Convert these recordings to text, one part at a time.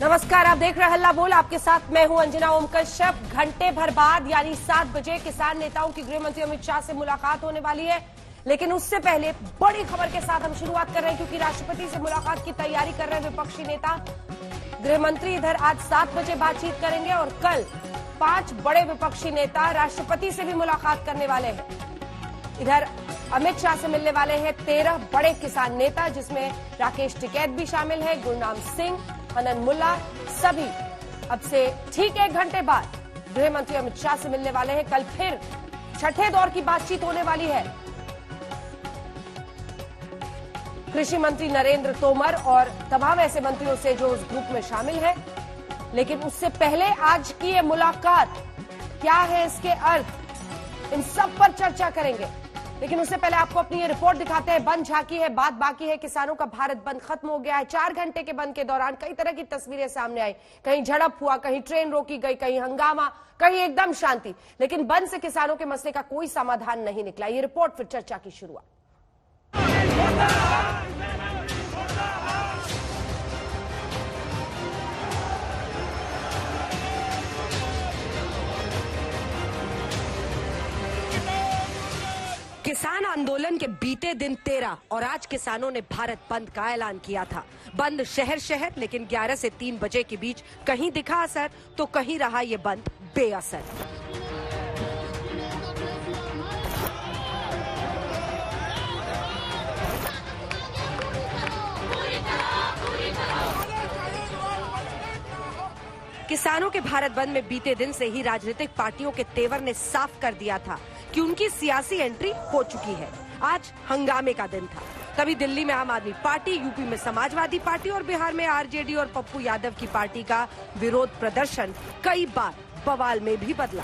नमस्कार, आप देख रहे हैं हल्ला बोल। आपके साथ मैं हूं अंजना ओम कश्यप। घंटे भर बाद यानी 7 बजे किसान नेताओं की गृह मंत्री अमित शाह से मुलाकात होने वाली है। लेकिन उससे पहले बड़ी खबर के साथ हम शुरुआत कर रहे हैं, क्योंकि राष्ट्रपति से मुलाकात की तैयारी कर रहे हैं विपक्षी नेता। गृह मंत्री इधर आज 7 बजे बातचीत करेंगे और कल 5 बड़े विपक्षी नेता राष्ट्रपति से भी मुलाकात करने वाले हैं। इधर अमित शाह से मिलने वाले हैं 13 बड़े किसान नेता, जिसमें राकेश टिकैत भी शामिल है, गुरनाम सिंह, हनन मुल्ला। सभी अब से ठीक 1 घंटे बाद गृह मंत्री अमित शाह से मिलने वाले हैं। कल फिर छठे दौर की बातचीत होने वाली है। कृषि मंत्री नरेंद्र तोमर और तमाम ऐसे मंत्रियों से जो उस ग्रुप में शामिल है। लेकिन उससे पहले आज की ये मुलाकात क्या है, इसके अर्थ, इन सब पर चर्चा करेंगे। लेकिन उससे पहले आपको अपनी ये रिपोर्ट दिखाते हैं। बंद झांकी है, बात बाकी है। किसानों का भारत बंद खत्म हो गया है। 4 घंटे के बंद के दौरान कई तरह की तस्वीरें सामने आई। कहीं झड़प हुआ, कहीं ट्रेन रोकी गई, कहीं हंगामा, कहीं एकदम शांति। लेकिन बंद से किसानों के मसले का कोई समाधान नहीं निकला। ये रिपोर्ट फिर चर्चा की शुरुआत। किसान आंदोलन के बीते दिन 13 और आज किसानों ने भारत बंद का ऐलान किया था। बंद शहर शहर, लेकिन 11 से 3 बजे के बीच कहीं दिखा असर तो कहीं रहा ये बंद बेअसर। किसानों के भारत बंद में बीते दिन से ही राजनीतिक पार्टियों के तेवर ने साफ कर दिया था कि उनकी सियासी एंट्री हो चुकी है। आज हंगामे का दिन था। तभी दिल्ली में आम आदमी पार्टी, यूपी में समाजवादी पार्टी और बिहार में आरजेडी और पप्पू यादव की पार्टी का विरोध प्रदर्शन कई बार बवाल में भी बदला।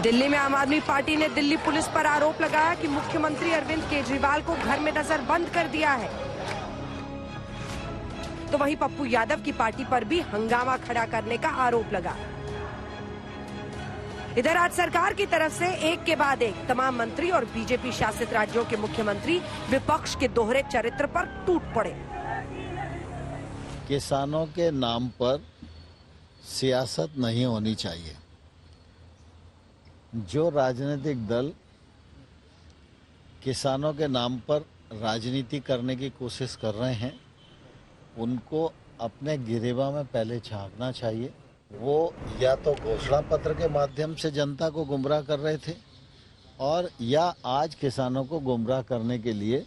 दिल्ली में आम आदमी पार्टी ने दिल्ली पुलिस पर आरोप लगाया कि मुख्यमंत्री अरविंद केजरीवाल को घर में नजर बंद कर दिया है। तो वहीं पप्पू यादव की पार्टी पर भी हंगामा खड़ा करने का आरोप लगा। इधर आज सरकार की तरफ से एक के बाद एक तमाम मंत्री और बीजेपी शासित राज्यों के मुख्यमंत्री विपक्ष के दोहरे चरित्र पर टूट पड़े। किसानों के नाम पर सियासत नहीं होनी चाहिए। जो राजनीतिक दल किसानों के नाम पर राजनीति करने की कोशिश कर रहे हैं, उनको अपने गिरेबा में पहले झांकना चाहिए। वो या तो घोषणा पत्र के माध्यम से जनता को गुमराह कर रहे थे, और या आज किसानों को गुमराह करने के लिए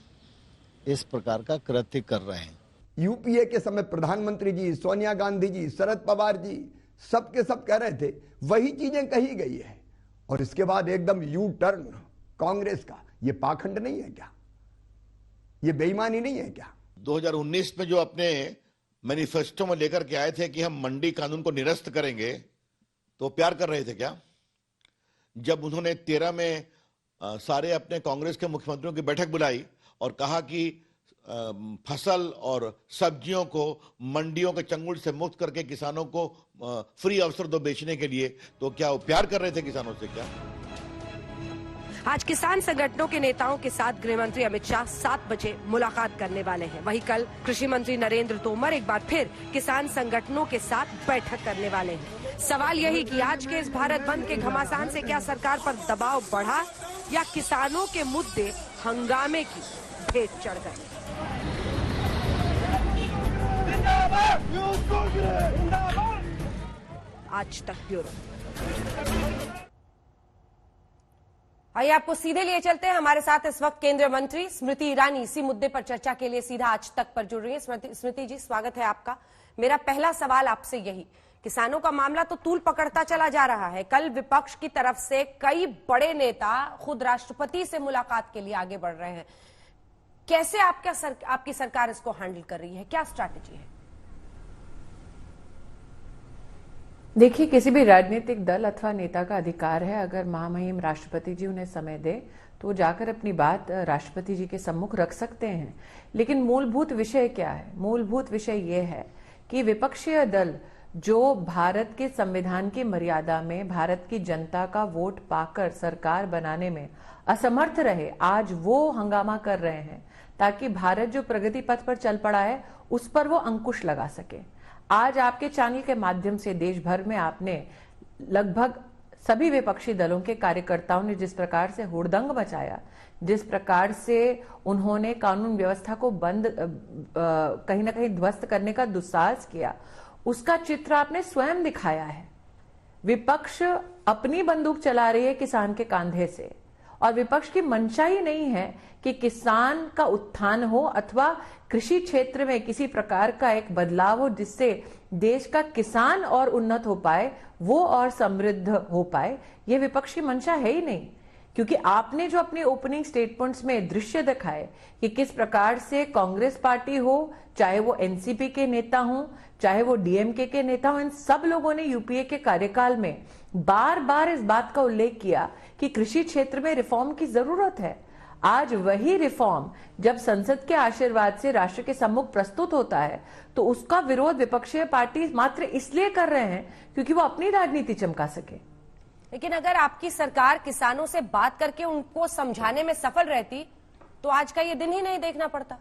इस प्रकार का कृत्य कर रहे हैं। यूपीए के समय प्रधानमंत्री जी, सोनिया गांधी जी, शरद पवार जी, सबके सब कह रहे थे, वही चीजें कही गई है। और इसके बाद एकदम यू टर्न कांग्रेस का। ये पाखंड नहीं है क्या? ये बेईमानी नहीं है क्या? 2019 में जो अपने मैनिफेस्टो में लेकर के आए थे कि हम मंडी कानून को निरस्त करेंगे, तो प्यार कर रहे थे क्या? जब उन्होंने 13 में सारे अपने कांग्रेस के मुख्यमंत्रियों की बैठक बुलाई और कहा कि फसल और सब्जियों को मंडियों के चंगुल से मुक्त करके किसानों को फ्री अवसर दो बेचने के लिए, तो क्या वो प्यार कर रहे थे किसानों से क्या? आज किसान संगठनों के नेताओं के साथ गृह मंत्री अमित शाह 7 बजे मुलाकात करने वाले हैं। वहीं कल कृषि मंत्री नरेंद्र तोमर एक बार फिर किसान संगठनों के साथ बैठक करने वाले हैं। सवाल यही कि आज के इस भारत बंद के घमासान से क्या सरकार पर दबाव बढ़ा या किसानों के मुद्दे हंगामे की भेंट चढ़ गए। आज तक ब्यूरो। आइए आपको सीधे लिए चलते हैं। हमारे साथ इस वक्त केंद्रीय मंत्री स्मृति ईरानी इसी मुद्दे पर चर्चा के लिए सीधा आज तक पर जुड़ रही है। स्मृति जी, स्वागत है आपका। मेरा पहला सवाल आपसे यही, किसानों का मामला तो तूल पकड़ता चला जा रहा है। कल विपक्ष की तरफ से कई बड़े नेता खुद राष्ट्रपति से मुलाकात के लिए आगे बढ़ रहे हैं। कैसे आपकी सरकार इसको हैंडल कर रही है? क्या स्ट्रैटेजी है? देखिए, किसी भी राजनीतिक दल अथवा नेता का अधिकार है, अगर महामहिम राष्ट्रपति जी उन्हें समय दे तो वो जाकर अपनी बात राष्ट्रपति जी के सम्मुख रख सकते हैं। लेकिन मूलभूत विषय क्या है? मूलभूत विषय ये है कि विपक्षी दल जो भारत के संविधान की मर्यादा में भारत की जनता का वोट पाकर सरकार बनाने में असमर्थ रहे, आज वो हंगामा कर रहे हैं ताकि भारत जो प्रगति पथ पर चल पड़ा है उस पर वो अंकुश लगा सके। आज आपके चैनल के माध्यम से देश भर में आपने लगभग सभी विपक्षी दलों के कार्यकर्ताओं ने जिस प्रकार से हुड़दंग मचाया, जिस प्रकार से उन्होंने कानून व्यवस्था को कहीं ना कहीं ध्वस्त करने का दुस्साहस किया, उसका चित्र आपने स्वयं दिखाया है। विपक्ष अपनी बंदूक चला रही है किसान के कांधे से, और विपक्ष की मंशा ही नहीं है कि किसान का उत्थान हो अथवा कृषि क्षेत्र में किसी प्रकार का एक बदलाव हो जिससे देश का किसान और उन्नत हो पाए, वो और समृद्ध हो पाए। ये विपक्ष की मंशा है ही नहीं। क्योंकि आपने जो अपने ओपनिंग स्टेटमेंट्स में दृश्य दिखाए कि किस प्रकार से कांग्रेस पार्टी हो, चाहे वो एनसीपी के नेता हो, चाहे वो डीएमके के नेता हो, इन सब लोगों ने यूपीए के कार्यकाल में बार बार इस बात का उल्लेख किया कि कृषि क्षेत्र में रिफॉर्म की जरूरत है। आज वही रिफॉर्म जब संसद के आशीर्वाद से राष्ट्र के सम्मुख प्रस्तुत होता है तो उसका विरोध विपक्षी पार्टी मात्र इसलिए कर रहे हैं क्योंकि वो अपनी राजनीति चमका सके। लेकिन अगर आपकी सरकार किसानों से बात करके उनको समझाने में सफल रहती तो आज का ये दिन ही नहीं देखना पड़ता।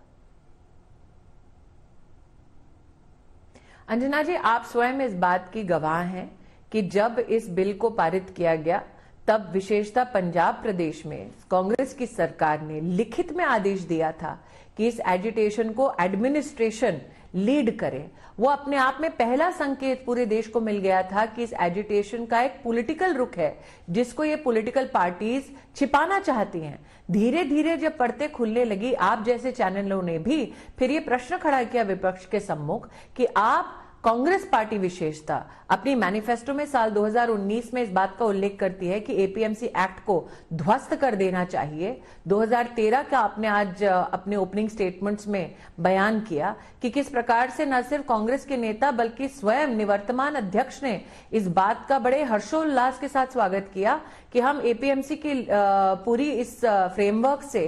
अंजना जी, आप स्वयं इस बात की गवाह हैं कि जब इस बिल को पारित किया गया तब विशेषतः पंजाब प्रदेश में कांग्रेस की सरकार ने लिखित में आदेश दिया था कि इस एजिटेशन को एडमिनिस्ट्रेशन लीड करे। वो अपने आप में पहला संकेत पूरे देश को मिल गया था कि इस एजिटेशन का एक पॉलिटिकल रुख है जिसको ये पॉलिटिकल पार्टीज छिपाना चाहती हैं। धीरे धीरे जब परतें खुलने लगी, आप जैसे चैनलों ने भी फिर ये प्रश्न खड़ा किया विपक्ष के सम्मुख कि आप कांग्रेस पार्टी विशेषता अपनी मैनिफेस्टो में साल 2019 में इस बात का उल्लेख करती है कि एपीएमसी एक्ट को ध्वस्त कर देना चाहिए। 2013 का आपने आज अपने ओपनिंग स्टेटमेंट्स में बयान किया कि किस प्रकार से न सिर्फ कांग्रेस के नेता बल्कि स्वयं निवर्तमान अध्यक्ष ने इस बात का बड़े हर्षोल्लास के साथ स्वागत किया कि हम एपीएमसी की पूरी इस फ्रेमवर्क से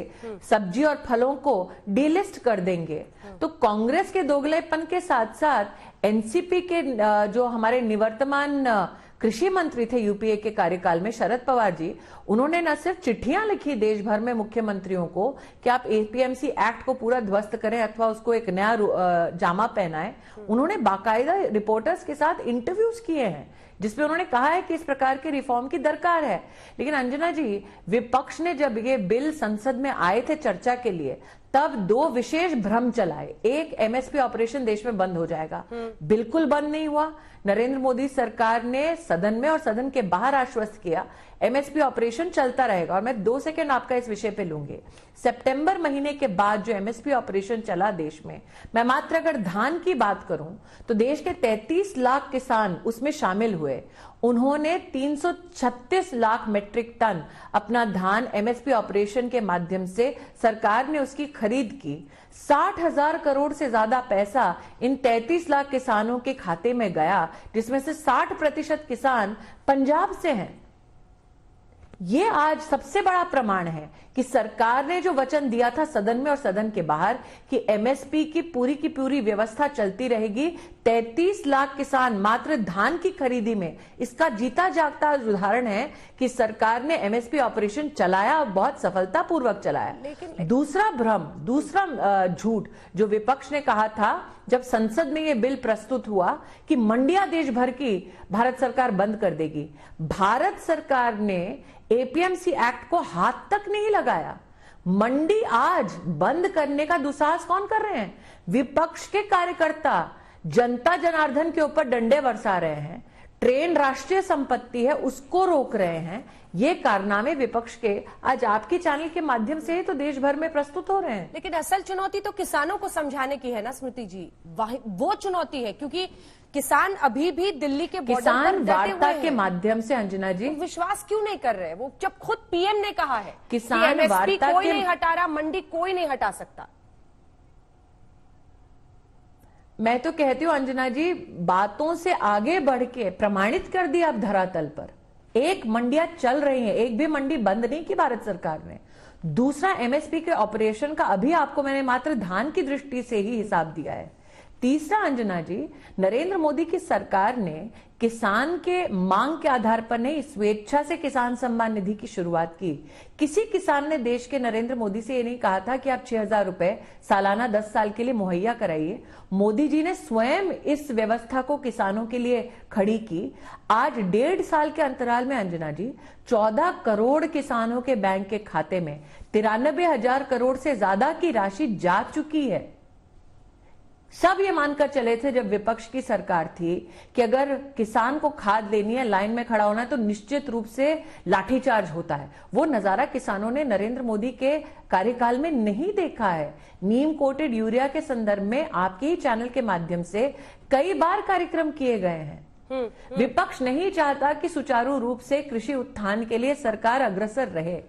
सब्जी और फलों को डीलिस्ट कर देंगे। तो कांग्रेस के दोगलेपन के साथ साथ एनसीपी के जो हमारे निवर्तमान कृषि मंत्री थे यूपीए के कार्यकाल में शरद पवार जी, उन्होंने न सिर्फ चिट्ठियां लिखी देश भर में मुख्यमंत्रियों को कि आप एपीएमसी एक्ट को पूरा ध्वस्त करें अथवा उसको एक नया जामा पहनाएं, उन्होंने बाकायदा रिपोर्टर्स के साथ इंटरव्यूज किए हैं जिसमें उन्होंने कहा है कि इस प्रकार के रिफॉर्म की दरकार है। लेकिन अंजना जी, विपक्ष ने जब ये बिल संसद में आए थे चर्चा के लिए तब दो विशेष भ्रम चलाए। एक, एमएसपी ऑपरेशन देश में बंद हो जाएगा। बिल्कुल बंद नहीं हुआ। नरेंद्र मोदी सरकार ने सदन में और सदन के बाहर आश्वस्त किया एमएसपी ऑपरेशन चलता रहेगा। और मैं 2 सेकंड आपका इस विषय पे लूंगी। सितंबर महीने के बाद जो एमएसपी ऑपरेशन चला देश में, मैं मात्र अगर धान की बात करूं तो देश के 33 लाख किसान उसमें शामिल हुए। उन्होंने 336 लाख मीट्रिक टन अपना धान एमएसपी ऑपरेशन के माध्यम से सरकार ने उसकी खरीद की। 60,000 करोड़ से ज्यादा पैसा इन 33 लाख किसानों के खाते में गया, जिसमें से 60% किसान पंजाब से हैं। ये आज सबसे बड़ा प्रमाण है कि सरकार ने जो वचन दिया था सदन में और सदन के बाहर कि एमएसपी की पूरी व्यवस्था चलती रहेगी, 33 लाख किसान मात्र धान की खरीदी में, इसका जीता जागता उदाहरण है कि सरकार ने एमएसपी ऑपरेशन चलाया और बहुत सफलतापूर्वक चलाया। दूसरा भ्रम, दूसरा झूठ जो विपक्ष ने कहा था जब संसद में यह बिल प्रस्तुत हुआ कि मंडियां देश भर की भारत सरकार बंद कर देगी। भारत सरकार ने एपीएमसी एक्ट को हाथ तक नहीं लगाया। मंडी आज बंद करने का दुस्साहस कौन कर रहे हैं? विपक्ष के कार्यकर्ता जनता जनार्दन के ऊपर डंडे बरसा रहे हैं। ट्रेन राष्ट्रीय संपत्ति है, उसको रोक रहे हैं। ये कारनामे विपक्ष के आज आपके चैनल के माध्यम से ही तो देश भर में प्रस्तुत हो रहे हैं। लेकिन असल चुनौती तो किसानों को समझाने की है ना स्मृति जी, वो चुनौती है क्योंकि किसान अभी भी दिल्ली के किसान वार्ता के माध्यम से अंजना जी विश्वास क्यों नहीं कर रहे? वो जब खुद पीएम ने कहा है किसान वार्ता कोई नहीं हटा रहा, मंडी कोई नहीं हटा सकता। मैं तो कहती हूं अंजना जी, बातों से आगे बढ़ के प्रमाणित कर दिया आप धरातल पर। एक मंडियां चल रही हैं, एक भी मंडी बंद नहीं की भारत सरकार ने। दूसरा, एमएसपी के ऑपरेशन का अभी आपको मैंने मात्र धान की दृष्टि से ही हिसाब दिया है। तीसरा, अंजना जी, नरेंद्र मोदी की सरकार ने किसान के मांग के आधार पर नहीं, स्वेच्छा से किसान सम्मान निधि की शुरुआत की। किसी किसान ने देश के नरेंद्र मोदी से ये नहीं कहा था कि आप 6,000 रुपए सालाना 10 साल के लिए मुहैया कराइए। मोदी जी ने स्वयं इस व्यवस्था को किसानों के लिए खड़ी की। आज 1.5 साल के अंतराल में अंजना जी 14 करोड़ किसानों के बैंक के खाते में 93,000 करोड़ से ज्यादा की राशि जा चुकी है। सब ये मानकर चले थे जब विपक्ष की सरकार थी कि अगर किसान को खाद लेनी है, लाइन में खड़ा होना है, तो निश्चित रूप से लाठीचार्ज होता है। वो नजारा किसानों ने नरेंद्र मोदी के कार्यकाल में नहीं देखा है। नीम कोटेड यूरिया के संदर्भ में आपके ही चैनल के माध्यम से कई बार कार्यक्रम किए गए हैं। विपक्ष नहीं चाहता कि सुचारू रूप से कृषि उत्थान के लिए सरकार अग्रसर रहे।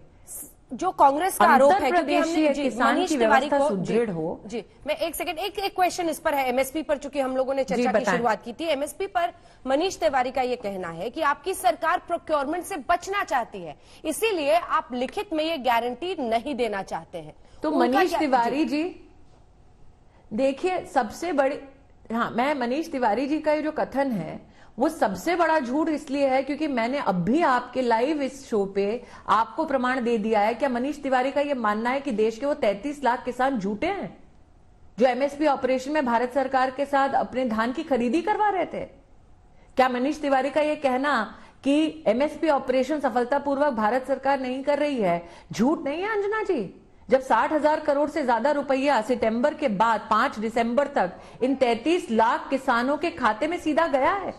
जो कांग्रेस का आरोप है कि हमने मनीष तिवारी को सुदृढ़ हो। जी, मैं एक सेकंड, एक क्वेश्चन इस पर है। एमएसपी पर चूंकि हम लोगों ने चर्चा की शुरुआत की थी, एमएसपी पर मनीष तिवारी का ये कहना है कि आपकी सरकार प्रोक्योरमेंट से बचना चाहती है, इसीलिए आप लिखित में ये गारंटी नहीं देना चाहते हैं। तो मनीष तिवारी जी देखिए, सबसे बड़ी, हाँ, मैं मनीष तिवारी जी का ये जो कथन है वो सबसे बड़ा झूठ इसलिए है क्योंकि मैंने अभी आपके लाइव इस शो पे आपको प्रमाण दे दिया है। क्या मनीष तिवारी का यह मानना है कि देश के वो 33 लाख किसान झूठे हैं जो एमएसपी ऑपरेशन में भारत सरकार के साथ अपने धान की खरीदी करवा रहे थे? क्या मनीष तिवारी का यह कहना कि एमएसपी ऑपरेशन सफलतापूर्वक भारत सरकार नहीं कर रही है झूठ नहीं है अंजना जी? जब 60,000 करोड़ से ज्यादा रुपया सितंबर के बाद 5 दिसंबर तक इन 33 लाख किसानों के खाते में सीधा गया है,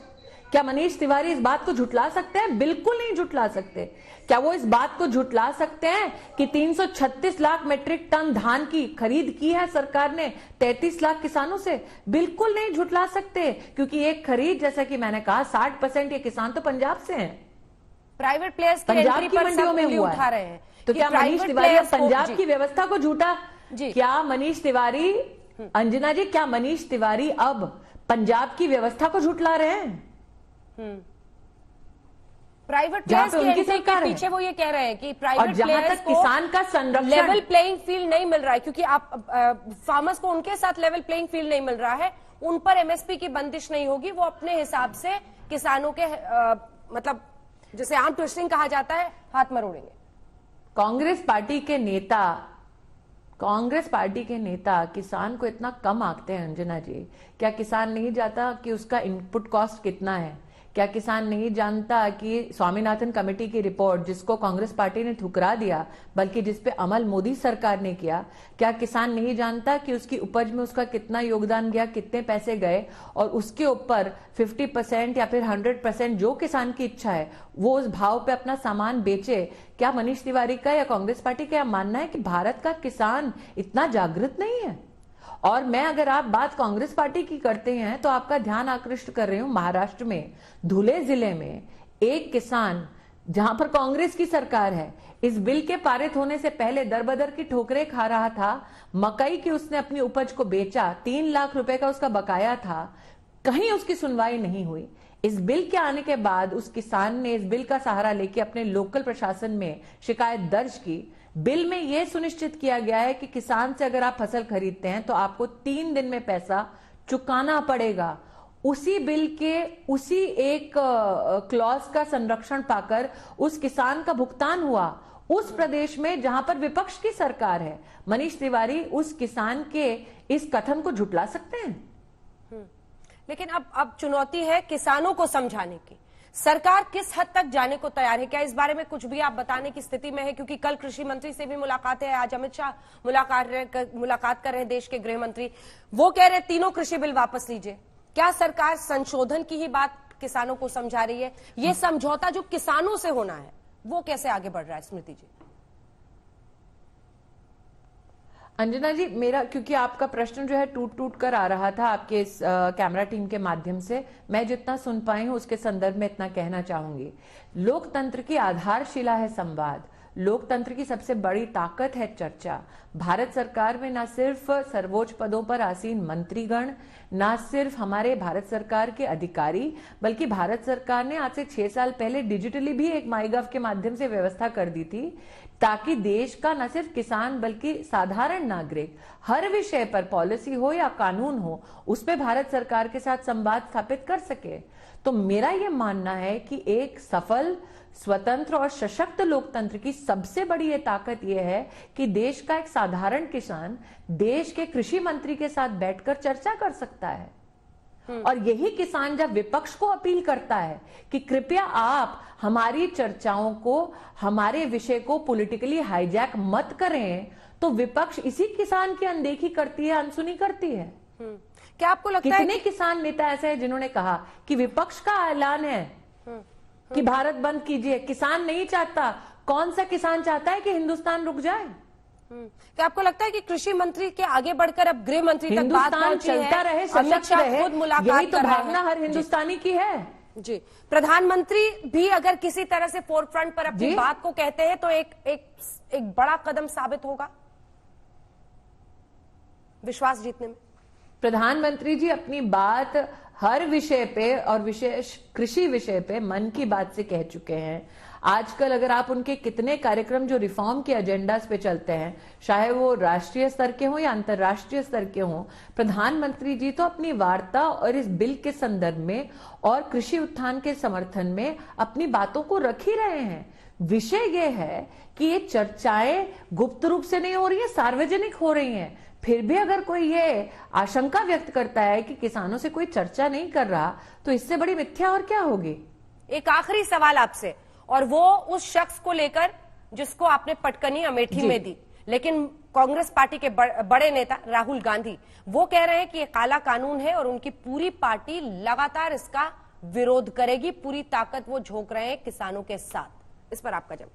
क्या मनीष तिवारी इस बात को झुटला सकते हैं? बिल्कुल नहीं झुटला सकते। क्या वो इस बात को झुटला सकते हैं कि 336 लाख मीट्रिक टन धान की खरीद की है सरकार ने 33 लाख किसानों से? बिल्कुल नहीं झुटला सकते, क्योंकि एक खरीद, जैसा कि मैंने कहा, 60% ये किसान तो पंजाब से हैं, प्राइवेट प्लेयर्स पंजाब की मंडियों में हुआ उठा रहे हैं। तो क्या मनीष तिवारी पंजाब की व्यवस्था को झूठा? क्या मनीष तिवारी, अंजना जी, क्या मनीष तिवारी अब पंजाब की व्यवस्था को झुटला रहे हैं? प्राइवेट प्लेयर्स के पीछे वो ये कह रहे हैं कि प्राइवेट प्लेयर्स को किसान का संरक्षण, लेवल प्लेइंग फील्ड नहीं मिल रहा है, क्योंकि आप फार्मर्स को उनके साथ लेवल प्लेइंग फील्ड नहीं मिल रहा है, उन पर एमएसपी की बंदिश नहीं होगी, वो अपने हिसाब से किसानों के मतलब जिसे आर्म ट्विस्टिंग कहा जाता है, हाथ मरोड़ेंगे। कांग्रेस पार्टी के नेता किसान को इतना कम आंकते हैं अंजना जी। क्या किसान नहीं जानता कि उसका इनपुट कॉस्ट कितना है? क्या किसान नहीं जानता कि स्वामीनाथन कमेटी की रिपोर्ट, जिसको कांग्रेस पार्टी ने ठुकरा दिया बल्कि जिसपे अमल मोदी सरकार ने किया, क्या किसान नहीं जानता कि उसकी उपज में उसका कितना योगदान गया, कितने पैसे गए, और उसके ऊपर 50% या फिर 100% जो किसान की इच्छा है वो उस भाव पे अपना सामान बेचे? क्या मनीष तिवारी का या कांग्रेस पार्टी का मानना है कि भारत का किसान इतना जागृत नहीं है? और मैं, अगर आप बात कांग्रेस पार्टी की करते हैं तो आपका ध्यान आकृष्ट कर रही हूं, महाराष्ट्र में धुले जिले में एक किसान, जहां पर कांग्रेस की सरकार है, इस बिल के पारित होने से पहले दरबदर की ठोकरें खा रहा था। मकई की उसने अपनी उपज को बेचा, 3 लाख रुपए का उसका बकाया था, कहीं उसकी सुनवाई नहीं हुई। इस बिल के आने के बाद उस किसान ने इस बिल का सहारा लेके अपने लोकल प्रशासन में शिकायत दर्ज की। बिल में यह सुनिश्चित किया गया है कि किसान से अगर आप फसल खरीदते हैं तो आपको 3 दिन में पैसा चुकाना पड़ेगा। उसी बिल के उसी एक क्लॉज का संरक्षण पाकर उस किसान का भुगतान हुआ उस प्रदेश में जहां पर विपक्ष की सरकार है। मनीष तिवारी उस किसान के इस कथन को झुटला सकते हैं? लेकिन अब चुनौती है किसानों को समझाने की। सरकार किस हद तक जाने को तैयार है? क्या इस बारे में कुछ भी आप बताने की स्थिति में है? क्योंकि कल कृषि मंत्री से भी मुलाकात है, आज अमित शाह मुलाकात कर रहे हैं, देश के गृह मंत्री। वो कह रहे हैं तीनों कृषि बिल वापस लीजिए। क्या सरकार संशोधन की ही बात किसानों को समझा रही है? ये समझौता जो किसानों से होना है वो कैसे आगे बढ़ रहा है, स्मृति जी? अंजना जी, मेरा, क्योंकि आपका प्रश्न जो है टूट टूट कर आ रहा था आपके इस कैमरा टीम के माध्यम से, मैं जितना सुन पाई हूं उसके संदर्भ में इतना कहना चाहूंगी। लोकतंत्र की आधारशिला है संवाद, लोकतंत्र की सबसे बड़ी ताकत है चर्चा। भारत सरकार में न सिर्फ सर्वोच्च पदों पर आसीन मंत्रीगण, न सिर्फ हमारे भारत सरकार के अधिकारी, बल्कि भारत सरकार ने आज से 6 साल पहले डिजिटली भी एक माईगव के माध्यम से व्यवस्था कर दी थी ताकि देश का न सिर्फ किसान बल्कि साधारण नागरिक हर विषय पर पॉलिसी हो या कानून हो उस पे भारत सरकार के साथ संवाद स्थापित कर सके। तो मेरा यह मानना है कि एक सफल, स्वतंत्र और सशक्त लोकतंत्र की सबसे बड़ी ये ताकत यह है कि देश का एक साधारण किसान देश के कृषि मंत्री के साथ बैठकर चर्चा कर सकता है। और यही किसान जब विपक्ष को अपील करता है कि कृपया आप हमारी चर्चाओं को, हमारे विषय को पॉलिटिकली हाईजैक मत करें, तो विपक्ष इसी किसान की अनदेखी करती है, अनसुनी करती है। क्या आपको लगता है कितने किसान नेता ऐसे हैं जिन्होंने कहा कि विपक्ष का ऐलान है कि भारत बंद कीजिए, किसान नहीं चाहता। कौन सा किसान चाहता है कि हिंदुस्तान रुक जाए? क्या आपको लगता है कि कृषि मंत्री के आगे बढ़कर अब गृह मंत्री तक बात हिंदुस्तान पहुंची है? चलता रहे, अमित सशक्त शाह रहे, खुद मुलाकात यही तो कर रहे भावना हैं। हर हिंदुस्तानी की है। जी, प्रधानमंत्री भी अगर किसी तरह से फोर फ्रंट पर अपनी जी। बात को कहते हैं तो एक बड़ा कदम साबित होगा विश्वास जीतने में। प्रधानमंत्री जी अपनी बात हर विषय पे और विशेष कृषि विषय पे मन की बात से कह चुके हैं। आजकल अगर आप उनके कितने कार्यक्रम जो रिफॉर्म के एजेंडास पे चलते हैं, चाहे वो राष्ट्रीय स्तर के हों या अंतर्राष्ट्रीय स्तर के हों, प्रधानमंत्री जी तो अपनी वार्ता और इस बिल के संदर्भ में और कृषि उत्थान के समर्थन में अपनी बातों को रख ही रहे हैं। विषय ये है कि ये चर्चाएं गुप्त रूप से नहीं हो रही है, सार्वजनिक हो रही हैं। फिर भी अगर कोई ये आशंका व्यक्त करता है कि किसानों से कोई चर्चा नहीं कर रहा, तो इससे बड़ी मिथ्या और क्या होगी। एक आखिरी सवाल आपसे, और वो उस शख्स को लेकर जिसको आपने पटकनी अमेठी में दी, लेकिन कांग्रेस पार्टी के बड़े नेता राहुल गांधी वो कह रहे हैं कि ये काला कानून है और उनकी पूरी पार्टी लगातार इसका विरोध करेगी, पूरी ताकत वो झोंक रहे हैं किसानों के साथ। इस पर आपका जवाब।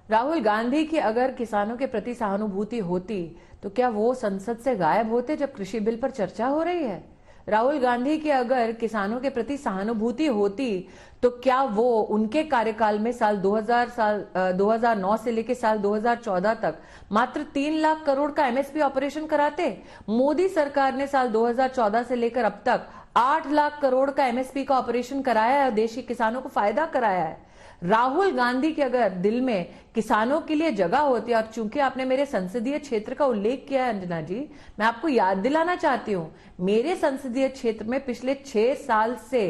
राहुल गांधी की अगर किसानों के प्रति सहानुभूति होती तो क्या वो संसद से गायब होते जब कृषि बिल पर चर्चा हो रही है? राहुल गांधी की अगर किसानों के प्रति सहानुभूति होती तो क्या वो उनके कार्यकाल में साल 2009 से लेकर साल 2014 तक मात्र 3 लाख करोड़ का एमएसपी ऑपरेशन कराते? मोदी सरकार ने साल 2014 से लेकर अब तक 8 लाख करोड़ का एमएसपी का ऑपरेशन कराया है और देश के किसानों को फायदा कराया है। राहुल गांधी के अगर दिल में किसानों के लिए जगह होती है, और चूंकि आपने मेरे संसदीय क्षेत्र का उल्लेख किया है अंजना जी, मैं आपको याद दिलाना चाहती हूं, मेरे संसदीय क्षेत्र में पिछले 6 साल से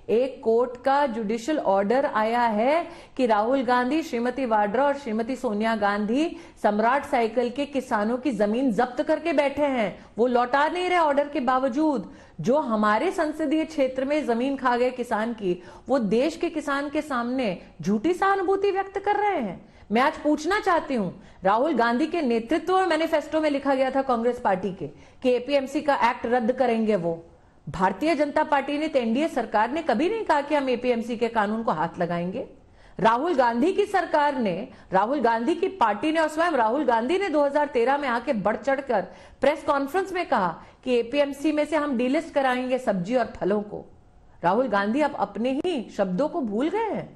एक कोर्ट का जुडिशियल ऑर्डर आया है कि राहुल गांधी, श्रीमती वाड्रा और श्रीमती सोनिया गांधी सम्राट साइकिल के किसानों की जमीन जब्त करके बैठे हैं। वो लौटा नहीं रहे ऑर्डर के बावजूद। जो हमारे संसदीय क्षेत्र में जमीन खा गए किसान की, वो देश के किसान के सामने झूठी सहानुभूति व्यक्त कर रहे हैं। मैं आज पूछना चाहती हूं, राहुल गांधी के नेतृत्व में मैनिफेस्टो में लिखा गया था कांग्रेस पार्टी के कि एपीएमसी का एक्ट रद्द करेंगे। वो भारतीय जनता पार्टी ने, एनडीए सरकार ने कभी नहीं कहा कि हम एपीएमसी के कानून को हाथ लगाएंगे। राहुल गांधी की सरकार ने, राहुल गांधी की पार्टी ने और स्वयं राहुल गांधी ने 2013 में आके बढ़ चढ़कर प्रेस कॉन्फ्रेंस में कहा कि एपीएमसी में से हम डीलिस्ट कराएंगे सब्जी और फलों को। राहुल गांधी अब अपने ही शब्दों को भूल गए हैं।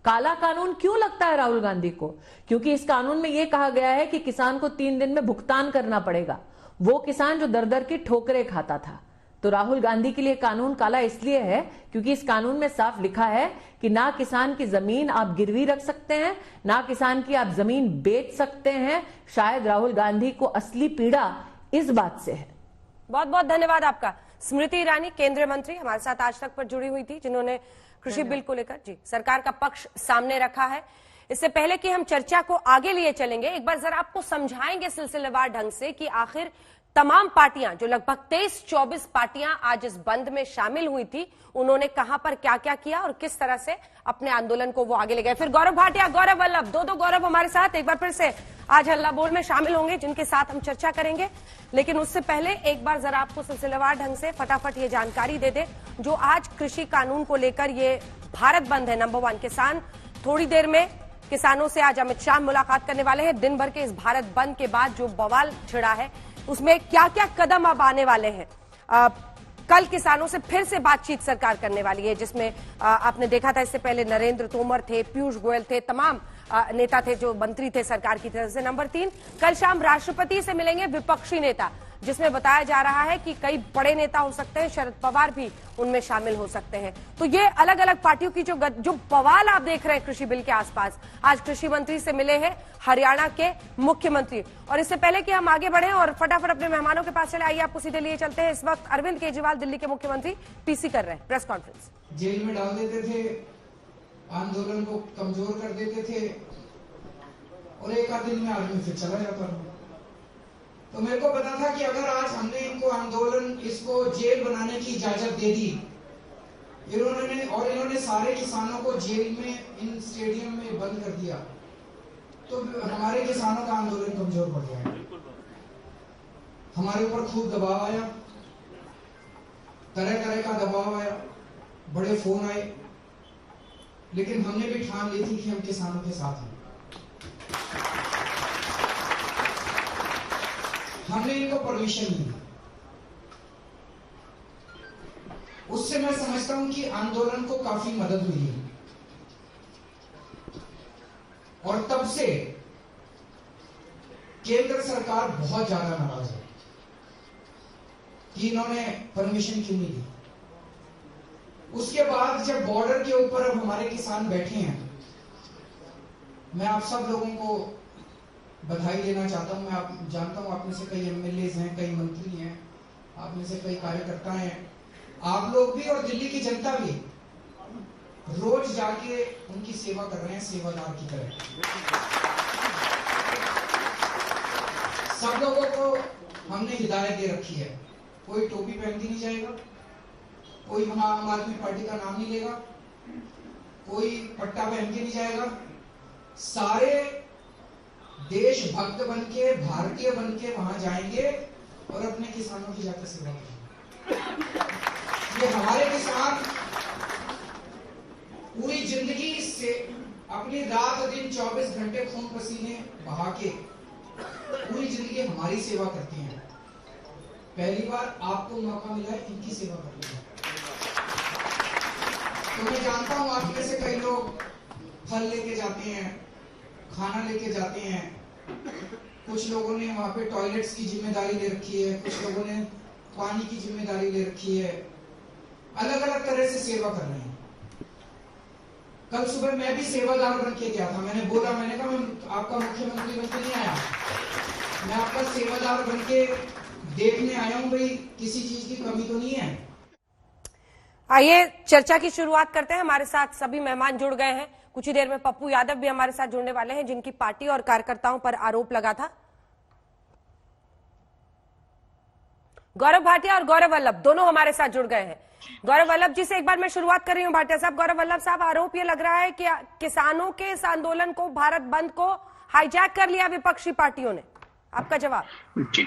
काला कानून क्यों लगता है राहुल गांधी को? क्योंकि इस कानून में यह कहा गया है कि किसान को 3 दिन में भुगतान करना पड़ेगा, वो किसान जो दर दर की ठोकरें खाता था। तो राहुल गांधी के लिए कानून काला इसलिए है क्योंकि इस कानून में साफ लिखा है कि ना किसान की जमीन आप गिरवी रख सकते हैं, ना किसान की आप जमीन बेच सकते हैं। शायद राहुल गांधी को असली पीड़ा इस बात से है। बहुत बहुत धन्यवाद आपका। स्मृति ईरानी केंद्रीय मंत्री हमारे साथ आज तक पर जुड़ी हुई थी, जिन्होंने कृषि बिल को लेकर जी सरकार का पक्ष सामने रखा है। इससे पहले कि हम चर्चा को आगे लिए चलेंगे, एक बार जरा आपको समझाएंगे सिलसिलेवार ढंग से कि आखिर तमाम पार्टियां, जो लगभग 23-24 पार्टियां आज इस बंद में शामिल हुई थी, उन्होंने कहां पर क्या क्या किया और किस तरह से अपने आंदोलन को वो आगे ले गए। फिर गौरव भाटिया, गौरव वल्लभ, दो गौरव हमारे साथ एक बार फिर से आज हल्ला बोल में शामिल होंगे, जिनके साथ हम चर्चा करेंगे। लेकिन उससे पहले एक बार जरा आपको सिलसिलेवार ढंग से फटाफट ये जानकारी दे दे, जो आज कृषि कानून को लेकर ये भारत बंद है नंबर 1। किसान थोड़ी देर में किसानों से आज अमित शाह मुलाकात करने वाले हैं। दिन भर के इस भारत बंद के बाद जो बवाल छिड़ा है, उसमें क्या क्या कदम अब आने वाले हैं। कल किसानों से फिर से बातचीत सरकार करने वाली है, जिसमें आपने देखा था इससे पहले नरेंद्र तोमर थे, पीयूष गोयल थे, तमाम नेता थे जो मंत्री थे सरकार की तरफ से। नंबर 3, कल शाम राष्ट्रपति से मिलेंगे विपक्षी नेता। जिसमें बताया जा रहा है कि कई बड़े नेता हो सकते हैं, शरद पवार भी उनमें शामिल हो सकते हैं। तो ये अलग अलग पार्टियों की जो बवाल आप देख रहे हैं कृषि बिल के आसपास, आज कृषि मंत्री से मिले हैं हरियाणा के मुख्यमंत्री। और इससे पहले कि हम आगे बढ़े और फटाफट अपने मेहमानों के पास चले, आइए आपको सीधे लिए चलते हैं। इस वक्त अरविंद केजरीवाल दिल्ली के मुख्यमंत्री पीसी कर रहे हैं प्रेस कॉन्फ्रेंस। जेल में डाल देते थे, आंदोलन को कमजोर कर देते थे और एक आध दिन में आदमी फिर चला जाता था। तो मेरे को पता था कि अगर आज हमने इनको आंदोलन, इसको जेल बनाने की इजाजत दे दी, इन्होंने सारे किसानों को जेल में, इन स्टेडियम में बंद कर दिया, तो हमारे किसानों का आंदोलन कमजोर पड़ जाएगा। हमारे ऊपर खूब दबाव आया, तरह तरह का दबाव आया, बड़े फोन आए, लेकिन हमने भी ठान ली थी कि हम किसानों के साथ हैं। हमने इनको परमिशन दी। उससे मैं समझता हूं कि आंदोलन को काफी मदद हुई है और तब से केंद्र सरकार बहुत ज्यादा नाराज है कि इन्होंने परमिशन क्यों नहीं दी। उसके बाद जब बॉर्डर के ऊपर अब हमारे किसान बैठे हैं, मैं आप सब लोगों को बधाई देना चाहता हूं। मैं जानता हूं आप में से कई एमएलएज हैं, कई मंत्री हैं, आप में से कई कार्यकर्ता हैं, आप लोग भी और दिल्ली की जनता भी रोज जाके उनकी सेवा कर रहे हैं, सेवादार की तरह। सब लोगों को हमने हिदायत दे रखी है, कोई टोपी पहन के नहीं जाएगा, कोई हम आम आदमी पार्टी का नाम नहीं लेगा, कोई पट्टा पहन के नहीं जाएगा। सारे देशभक्त बनके, भारतीय बनके वहां जाएंगे और अपने किसानों की जाकर सेवा करेंगे। ये हमारे किसान पूरी जिंदगी से अपनी रात दिन 24 घंटे खून पसीने बहा के पूरी जिंदगी हमारी सेवा करते हैं। पहली बार आपको मौका मिला है इनकी सेवा करने का। तो मैं जानता हूं आप में से कई लोग फल लेके जाते हैं, खाना लेके जाते हैं, कुछ लोगों ने वहां पे टॉयलेट्स की जिम्मेदारी ले रखी है, कुछ लोगों ने पानी की जिम्मेदारी ले रखी है, अलग अलग तरह से सेवा कर रहे हैं। कल सुबह मैं भी सेवादार बन के गया था। मैंने कहा मैं आपका मुख्यमंत्री बन के नहीं आया, मैं आपका सेवादार बन के देखने आया हूं भाई किसी चीज की कमी तो नहीं है। आइए चर्चा की शुरुआत करते हैं। हमारे साथ सभी मेहमान जुड़ गए हैं। कुछ ही देर में पप्पू यादव भी हमारे साथ जुड़ने वाले हैं, जिनकी पार्टी और कार्यकर्ताओं पर आरोप लगा था। गौरव भाटिया और गौरव वल्लभ दोनों हमारे साथ जुड़ गए हैं। गौरव वल्लभ जी से एक बार मैं शुरुआत कर रही हूं। भाटिया साहब, गौरव वल्लभ साहब, आरोप ये लग रहा है कि किसानों के इस आंदोलन को, भारत बंद को हाईजैक कर लिया विपक्षी पार्टियों ने, आपका जवाब? जी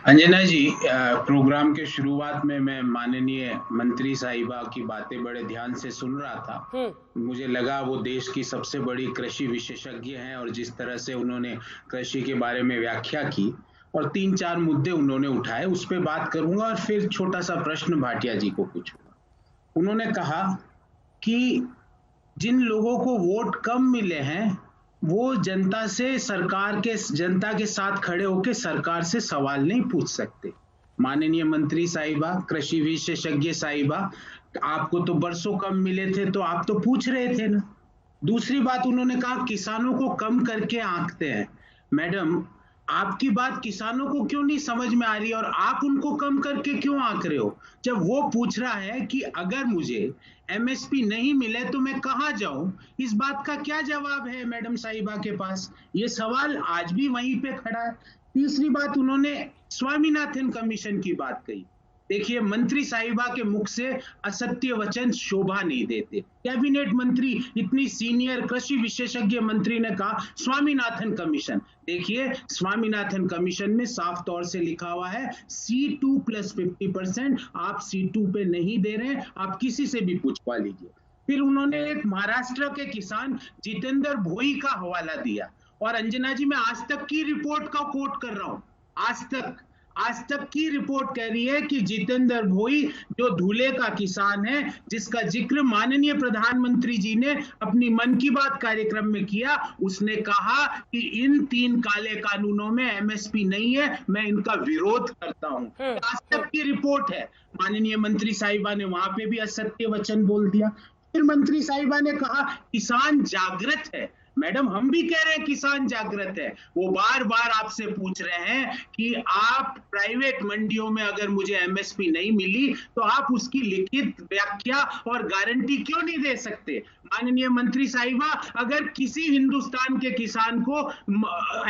अंजना जी, प्रोग्राम के शुरुआत में मैं माननीय मंत्री साहिबा की बातें बड़े ध्यान से सुन रहा था। मुझे लगा वो देश की सबसे बड़ी कृषि विशेषज्ञ हैं और जिस तरह से उन्होंने कृषि के बारे में व्याख्या की और 3-4 मुद्दे उन्होंने उठाए, उस पर बात करूंगा और फिर छोटा सा प्रश्न भाटिया जी को पूछूंगा। उन्होंने कहा कि जिन लोगों को वोट कम मिले हैं वो जनता के साथ खड़े होकर सरकार से सवाल नहीं पूछ सकते। माननीय मंत्री साहिबा, कृषि विशेषज्ञ साहिबा, आपको तो बरसों कम मिले थे तो आप तो पूछ रहे थे ना। दूसरी बात उन्होंने कहा किसानों को कम करके आंकते हैं। मैडम, आपकी बात किसानों को क्यों नहीं समझ में आ रही और आप उनको कम करके क्यों आंक रहे हो? जब वो पूछ रहा है कि अगर मुझे एमएसपी नहीं मिले तो मैं कहां जाऊं, इस बात का क्या जवाब है मैडम साहिबा के पास? ये सवाल आज भी वहीं पे खड़ा है। तीसरी बात, उन्होंने स्वामीनाथन कमीशन की बात कही। देखिए, मंत्री साहिबा के मुख से असत्य वचन शोभा नहीं देते। कैबिनेट मंत्री, इतनी सीनियर कृषि विशेषज्ञ मंत्री ने कहा स्वामीनाथन कमीशन। देखिए, स्वामीनाथन कमीशन में साफ तौर से लिखा हुआ है C2 + 50%। आप C2 पे नहीं दे रहे हैं, आप किसी से भी पूछवा लीजिए। फिर उन्होंने एक महाराष्ट्र के किसान जितेंद्र भोई का हवाला दिया और अंजना जी, मैं आज तक की रिपोर्ट का कोट कर रहा हूं। आज तक आज तक की रिपोर्ट कह रही है कि जितेंद्र भोई जो धुले का किसान है, जिसका जिक्र माननीय प्रधानमंत्री जी ने अपनी मन की बात कार्यक्रम में किया, उसने कहा कि इन 3 काले कानूनों में एमएसपी नहीं है, मैं इनका विरोध करता हूं। आज तक की रिपोर्ट है। माननीय मंत्री साहिबा ने वहां पे भी असत्य वचन बोल दिया। फिर मंत्री साहिबा ने कहा किसान जागृत है। मैडम, हम भी कह रहे हैं किसान जागृत है। वो बार बार आपसे पूछ रहे हैं कि आप प्राइवेट मंडियों में अगर मुझे एमएसपी नहीं मिली तो आप उसकी लिखित व्याख्या और गारंटी क्यों नहीं दे सकते? माननीय मंत्री साहिबा, अगर किसी हिंदुस्तान के किसान को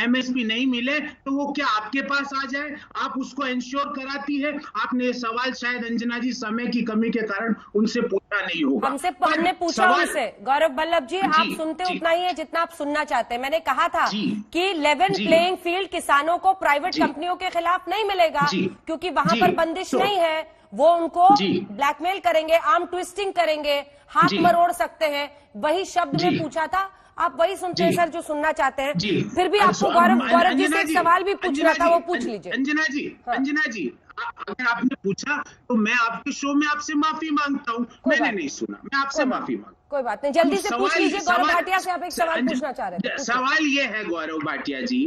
एमएसपी नहीं मिले तो वो क्या आपके पास आ जाए? आप उसको इंश्योर कराती है? आपने ये सवाल शायद अंजना जी समय की कमी के कारण उनसे पूछा नहीं होगा। हमने पूछा उनसे। गौरव बल्लभ जी, आप सुनते उतना ही है जितना आप सुनना चाहते हैं। मैंने कहा था कि लेवल प्लेइंग फील्ड किसानों को प्राइवेट कंपनियों के खिलाफ नहीं मिलेगा, क्योंकि वहां पर बंदिश नहीं है। वो उनको ब्लैकमेल करेंगे, आर्म ट्विस्टिंग करेंगे, हाथ मरोड़ सकते हैं। वही शब्द में पूछा था, आप वही सुनते हैं सर जो सुनना चाहते हैं। फिर भी आपको गौरव जी से एक सवाल भी पूछना था, वो पूछ लीजिए। अंजना जी, अगर आपने पूछा तो मैं आपके शो में आपसे माफी मांगता हूँ। मैंने नहीं सुना, मैं आपसे माफी मांगता हूँ। कोई बात नहीं, जल्दी से पूछ लीजिए। गौरव भाटिया से आप एक सवाल पूछना चाह रहे थे। सवाल ये है गौरव भाटिया जी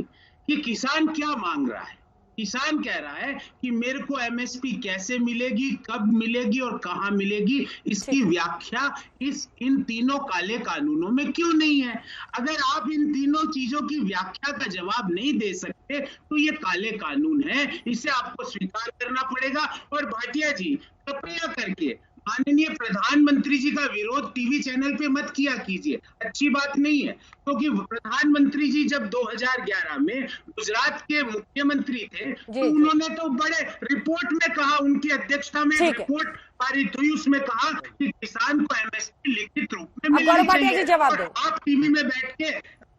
कि किसान क्या मांग रहा है? किसान कह रहा है कि मेरे को एमएसपी कैसे मिलेगी, कब मिलेगी और कहां मिलेगी, इसकी व्याख्या इन तीनों काले कानूनों में क्यों नहीं है? अगर आप इन तीनों चीजों की व्याख्या का जवाब नहीं दे सकते तो ये काले कानून है, इसे आपको स्वीकार करना पड़ेगा। और भाटिया जी, कृपया करके माननीय प्रधानमंत्री जी का विरोध टीवी चैनल पे मत किया कीजिए, अच्छी बात नहीं है। क्योंकि प्रधानमंत्री जी जब 2011 में गुजरात के मुख्यमंत्री थे तो उन्होंने तो बड़े रिपोर्ट में कहा, उनकी अध्यक्षता में रिपोर्ट पारित हुई, उसमें कहा कि किसान को एमएसपी लिखित रूप में मिलनी चाहिए। जवाब आप टीवी में बैठ के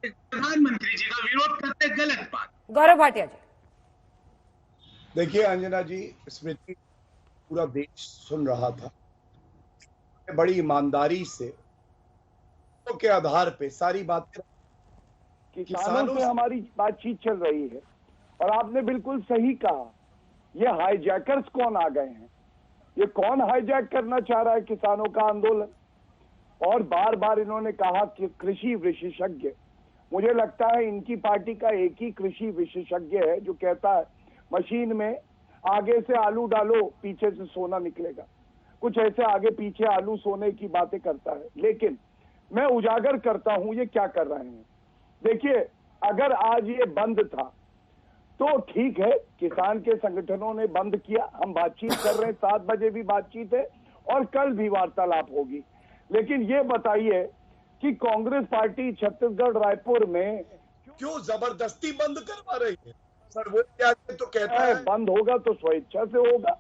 प्रधानमंत्री जी का विरोध करते, गलत बात। गौरव भाटिया जी, देखिए अंजना जी, स्मृति पूरा देश सुन रहा था, बड़ी ईमानदारी से तो के आधार पे सारी बातें किसानों से हमारी बातचीत चल रही है। और आपने बिल्कुल सही कहा, ये हाईजैकर्स कौन आ गए हैं? ये कौन हाईजैक करना चाह रहा है किसानों का आंदोलन? और बार बार इन्होंने कहा कि कृषि विशेषज्ञ, मुझे लगता है इनकी पार्टी का एक ही कृषि विशेषज्ञ है जो कहता है मशीन में आगे से आलू डालो पीछे से सोना निकलेगा। कुछ ऐसे आगे पीछे आलू सोने की बातें करता है। लेकिन मैं उजागर करता हूं ये क्या कर रहे हैं। देखिए, अगर आज ये बंद था तो ठीक है, किसान के संगठनों ने बंद किया, हम बातचीत कर रहे हैं, 7 बजे भी बातचीत है और कल भी वार्तालाप होगी। लेकिन ये बताइए कि कांग्रेस पार्टी छत्तीसगढ़ रायपुर में क्यों जबरदस्ती बंद करवा रही है? सर वो क्या तो कहता है बंद होगा तो स्वेच्छा से होगा।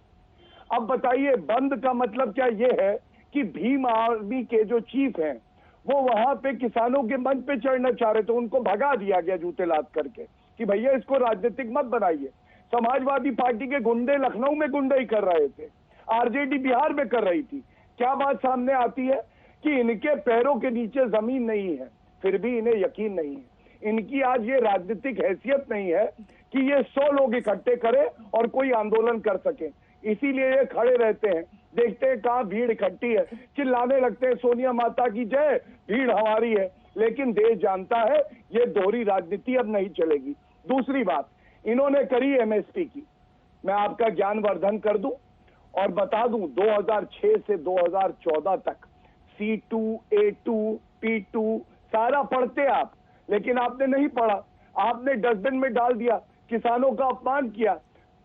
अब बताइए, बंद का मतलब क्या ये है कि भीम आर्मी के जो चीफ हैं वो वहां पे किसानों के मंच पे चढ़ना चाह रहे थे, उनको भगा दिया गया जूते लाद करके कि भैया इसको राजनीतिक मत बनाइए। समाजवादी पार्टी के गुंडे लखनऊ में गुंडई कर रहे थे, आरजेडी बिहार में कर रही थी। क्या बात सामने आती है कि इनके पैरों के नीचे जमीन नहीं है, फिर भी इन्हें यकीन नहीं है। इनकी आज ये राजनीतिक हैसियत नहीं है कि ये 100 लोग इकट्ठे करें और कोई आंदोलन कर सके। इसीलिए ये खड़े रहते हैं, देखते हैं कहां भीड़ इकट्ठी है, चिल्लाने लगते हैं सोनिया माता की जय, भीड़ हमारी है। लेकिन देश जानता है ये दोहरी राजनीति अब नहीं चलेगी। दूसरी बात, इन्होंने करी एमएसपी की। मैं आपका ज्ञानवर्धन कर दूं और बता दूं, 2006 से 2014 तक C2, A2, P2 सारा पढ़ते आप, लेकिन आपने नहीं पढ़ा, आपने डस्टबिन में डाल दिया, किसानों का अपमान किया।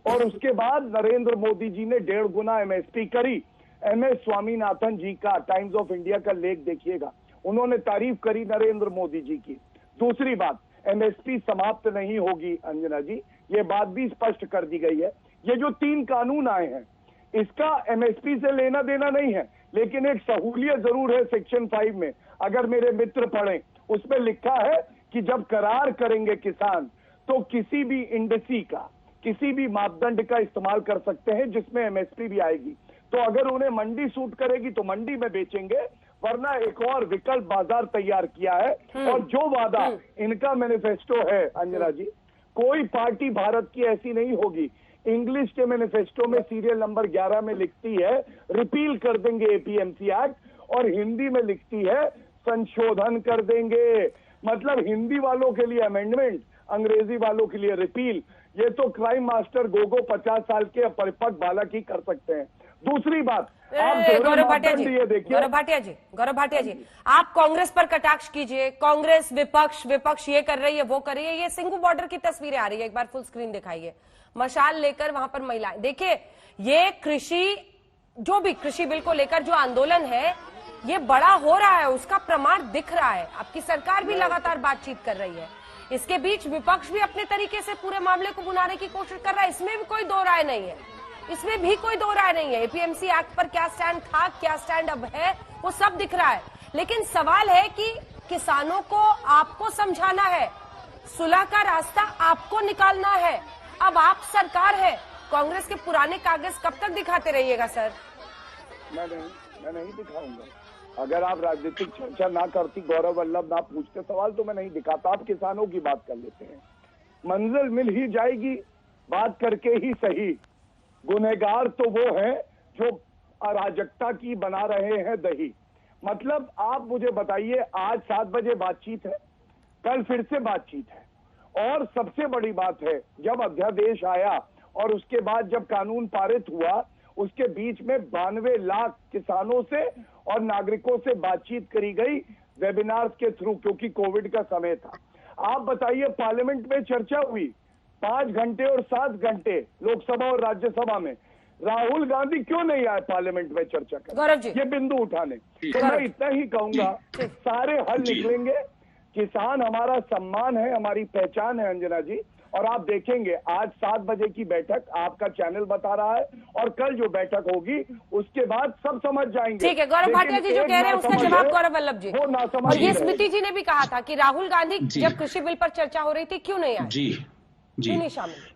और उसके बाद नरेंद्र मोदी जी ने 1.5 गुना एमएसपी करी। MS स्वामीनाथन जी का टाइम्स ऑफ इंडिया का लेख देखिएगा, उन्होंने तारीफ करी नरेंद्र मोदी जी की। दूसरी बात, एमएसपी समाप्त नहीं होगी अंजना जी, ये बात भी स्पष्ट कर दी गई है। ये जो 3 कानून आए हैं इसका एमएसपी से लेना देना नहीं है, लेकिन एक सहूलियत जरूर है सेक्शन 5 में। अगर मेरे मित्र पढ़ें, उसमें लिखा है कि जब करार करेंगे किसान तो किसी भी इंडेक्सी का, किसी भी मापदंड का इस्तेमाल कर सकते हैं जिसमें एमएसपी भी आएगी। तो अगर उन्हें मंडी सूट करेगी तो मंडी में बेचेंगे, वरना एक और विकल्प बाजार तैयार किया है। और जो वादा इनका मैनिफेस्टो है अंजना जी, कोई पार्टी भारत की ऐसी नहीं होगी, इंग्लिश के मैनिफेस्टो में सीरियल नंबर 11 में लिखती है रिपील कर देंगे एपीएमसी एक्ट, और हिंदी में लिखती है संशोधन कर देंगे। मतलब हिंदी वालों के लिए अमेंडमेंट, अंग्रेजी वालों के लिए रिपील। ये तो क्राइम मास्टर गोगो 50 साल के अपरिपक्व बालक ही कर सकते हैं। दूसरी बात, आप गौरव भाटिया जी, ये देखिए, गौरव भाटिया जी, आप कांग्रेस पर कटाक्ष कीजिए। कांग्रेस विपक्ष ये कर रही है, वो कर रही है। ये सिंघू बॉर्डर की तस्वीरें आ रही है, एक बार फुल स्क्रीन दिखाइए। मशाल लेकर वहां पर महिलाएं, देखिए ये जो भी कृषि बिल को लेकर जो आंदोलन है ये बड़ा हो रहा है, उसका प्रमाण दिख रहा है। आपकी सरकार भी लगातार बातचीत कर रही है, इसके बीच विपक्ष भी अपने तरीके से पूरे मामले को बुनाने की कोशिश कर रहा है। इसमें भी कोई दो राय नहीं है, इसमें भी कोई दो राय नहीं है। एपीएमसी एक्ट पर क्या स्टैंड था, क्या स्टैंड अब है, वो सब दिख रहा है। लेकिन सवाल है कि किसानों को आपको समझाना है, सुलह का रास्ता आपको निकालना है। अब आप सरकार है, कांग्रेस के पुराने कागज कब तक दिखाते रहिएगा सर? मैं नहीं दिखाऊंगा। अगर आप राजनीतिक चर्चा ना करती, गौरव वल्लभ ना पूछते सवाल, तो मैं नहीं दिखाता। आप किसानों की बात कर लेते हैं, मंजिल मिल ही जाएगी बात करके ही सही। गुनहगार तो वो हैं जो अराजकता की बना रहे हैं दही। मतलब आप मुझे बताइए, आज 7 बजे बातचीत है, कल फिर से बातचीत है, और सबसे बड़ी बात है जब अध्यादेश आया और उसके बाद जब कानून पारित हुआ, उसके बीच में 92 लाख किसानों से और नागरिकों से बातचीत करी गई वेबिनार के थ्रू, क्योंकि कोविड का समय था। आप बताइए, पार्लियामेंट में चर्चा हुई 5 घंटे और 7 घंटे, लोकसभा और राज्यसभा में। राहुल गांधी क्यों नहीं आए पार्लियामेंट में चर्चा करने, ये बिंदु उठाने? तो मैं इतना ही कहूंगा, सारे हल निकलेंगे। किसान हमारा सम्मान है, हमारी पहचान है अंजना जी। और आप देखेंगे आज 7 बजे की बैठक आपका चैनल बता रहा है, और कल जो बैठक होगी उसके बाद सब समझ जाएंगे। ठीक है, गौरव भाटिया जी जो कह रहे हैं उसका जवाब गौरव वल्लभ जी। और ये स्मृति जी ने भी कहा था कि राहुल गांधी जब कृषि बिल पर चर्चा हो रही थी क्यों नहीं आए? जी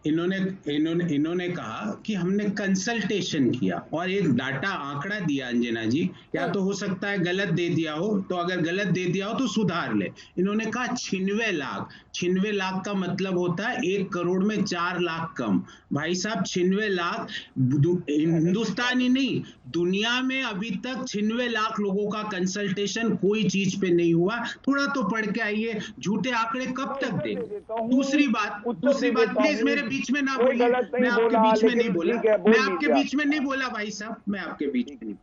इन्होंने कहा कि हमने कंसल्टेशन किया और एक डाटा आंकड़ा दिया अंजना जी, या तो हो सकता है गलत दे दिया हो, तो अगर गलत दे दिया हो तो सुधार ले। इन्होंने कहा 96 लाख का मतलब होता है 1 करोड़ में 4 लाख कम। भाई साहब 96 लाख हिंदुस्तान ही नहीं, दुनिया में अभी तक 96 लाख लोगों का कंसल्टेशन कोई चीज पे नहीं हुआ। थोड़ा तो पढ़ के आइए, झूठे आंकड़े कब तक दे। दूसरी बात प्लीज मेरे बीच में ना बोलिए, मैं आपके बीच में नहीं बोला, मैं आपके बीच में नहीं बोला भाई साहब, मैं आपके बीच में नहीं।